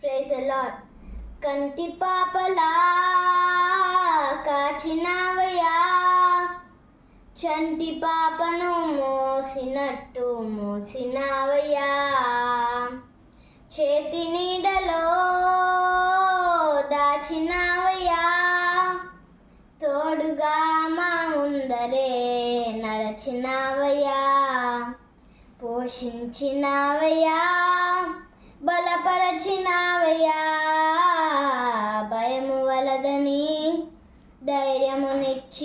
Praise the lord. కంటి పాపలా కాచినావయ్యా, చంటి పాపను మోసినట్టు మోసినావయ్యా, చేతి నీడలో దాచినావయ్యా, తోడుగా మా ముందరే నడచినావయ్యా, పోషించినావయ్యా, బలపరచినావయ్యా, భయము వలదని ధైర్యమునిచ్చినావయ్యా,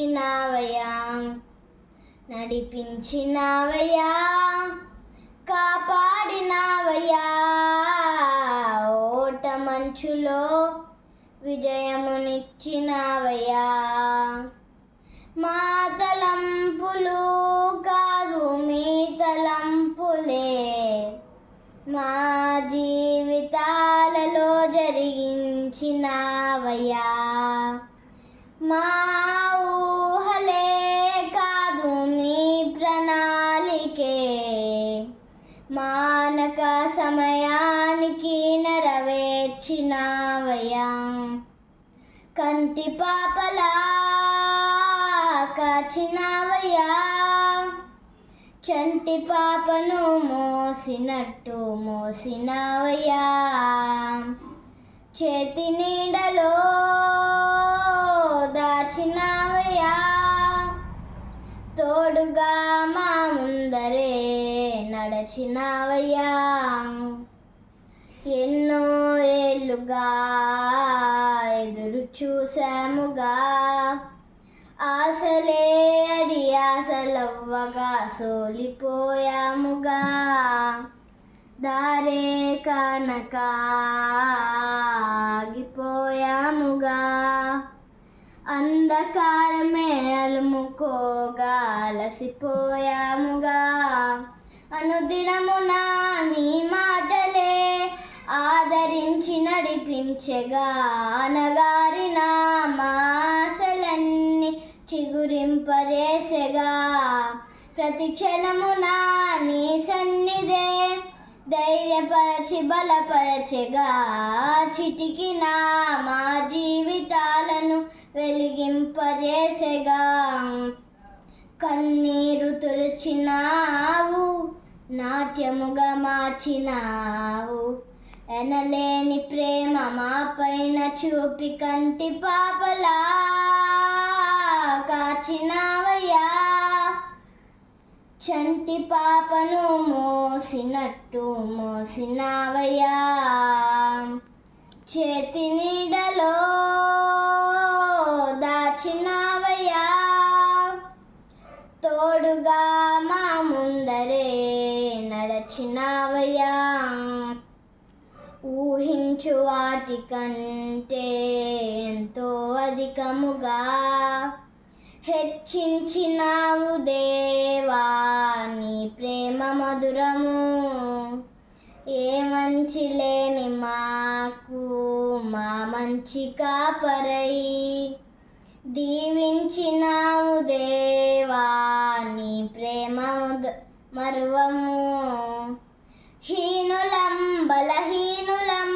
నడిపించినావయ్యా, కాపాడినావయ్యా, ఓట మంచులో విజయమునిచ్చినావయ్యా, మా తలంపులు కాదు మీ తలంపులే మా జీవితాలలో జరిగించినావయ్యా, మా ఊహలే కాదు మీ ప్రణాళికే మానక సమయానికి నెరవేర్చినావయ్యా, కంటి పాపలా కాచినావయ్యా, చంటి పాపను మోసినట్టు మోసినావయ్యా, చేతి నీడలో దాచినావయ్యా, తోడుగా మా ముందరే నడచినావయ్యా, ఎన్నో ఏళ్ళుగా ఎదురు చూసాముగా, ఆశలే అడి ఆశలవ్వగా సోలిపోయాముగా, దారే కనక ఆగిపోయాముగా, అంధకారమే అలుముకోగా అలసిపోయాముగా, అనుదినమున నీ మాటలే ఆదరించి నడిపించగా, అనగారిన మా ఆశలన్నీ చిగురింపజేసెగా, ప్రతి క్షణమున నీ సన్నిధే ధైర్యపరచి బలపరచెగా, చిటికిన మా జీవితాలను వెలిగింపజేసెగా, కన్నీరు తుడిచినావు, నాట్యముగా మార్చినావు, ఎనలేని ప్రేమ మా పైన చూపి కంటి పాపలా కాచినావయ్యా, చంటి పాపను మోసినట్టు మోసినావయ్యా, చేతి నీడలో దాచినావయ్యా, తోడుగా మా ముందరే నడచినావయ్యా, ఊహించు వాటికంటే ఎంతో అధికముగా హెచ్చించినావు దేవా నీ ప్రేమ మధురము, ఏ మంచి లేని మాకు మా మంచి కాపరై దీవించినావు దేవా నీ ప్రేమ మరువము, హీనులం బలహీనులం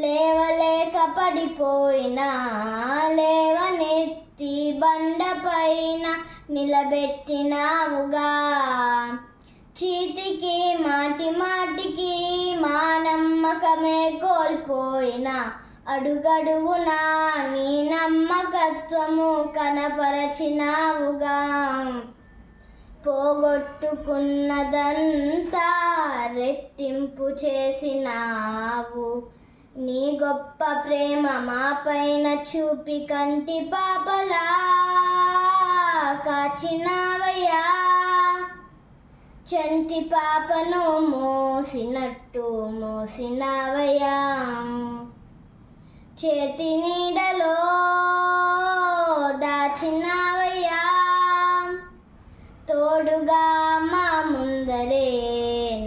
లేవలేక పడిపోయినా లేవనెత్తి బండపైన నిలబెట్టినావుగా, చీటికి మాటి మాటికి మా నమ్మకమే కోల్పోయినా అడుగడుగునా నీ నమ్మకత్వము కనపరచినావుగా, పోగొట్టుకున్నదంతా రెట్టింపు చేసినావు, నీ గొప్ప ప్రేమ మా పైన చూపి కంటి పాపలా కాచినావయ్యా, చంటి పాపను మోసినట్టు మోసినావయ్యా, చేతి నీడలో దాచినావయ్యా, తోడుగా మా ముందరే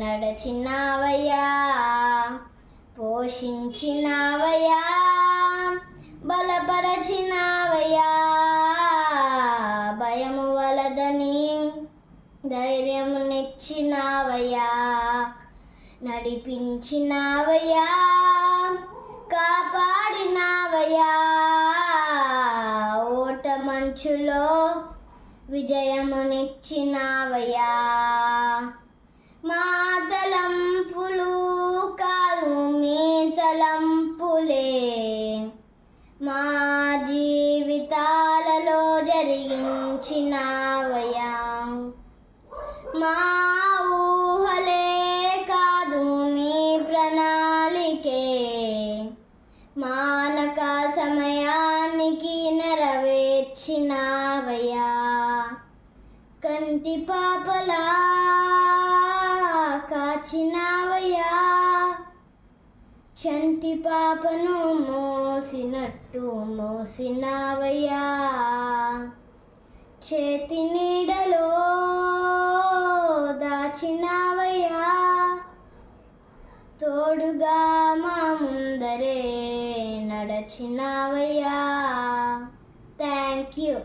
నడచినావయ్యా, పోషించినావయ్యా, బలపరచినావయ్యా, భయము వలదని ధైర్యమునిచ్చినావయ్యా, నడిపించినావయ్యా, అంచులో విజయమునిచ్చినావయ్యా. మా తలంపులు కాదు మీ తలంపులే మా జీవితాలలో జరిగించినావయ్యా. మా ఊహలే కాదు మీ ప్రణాళికే మానక సమయానికి నెరవేర్చినావయ్యా. కంటి పాపలా కాచినావయ్యా. చంటి పాపను మోసినట్టు మోసినావయ్యా. చేతి నీడలో దాచినావయ్యా. తోడుగా మా ముందరే నడచినావయ్యా. Thank you.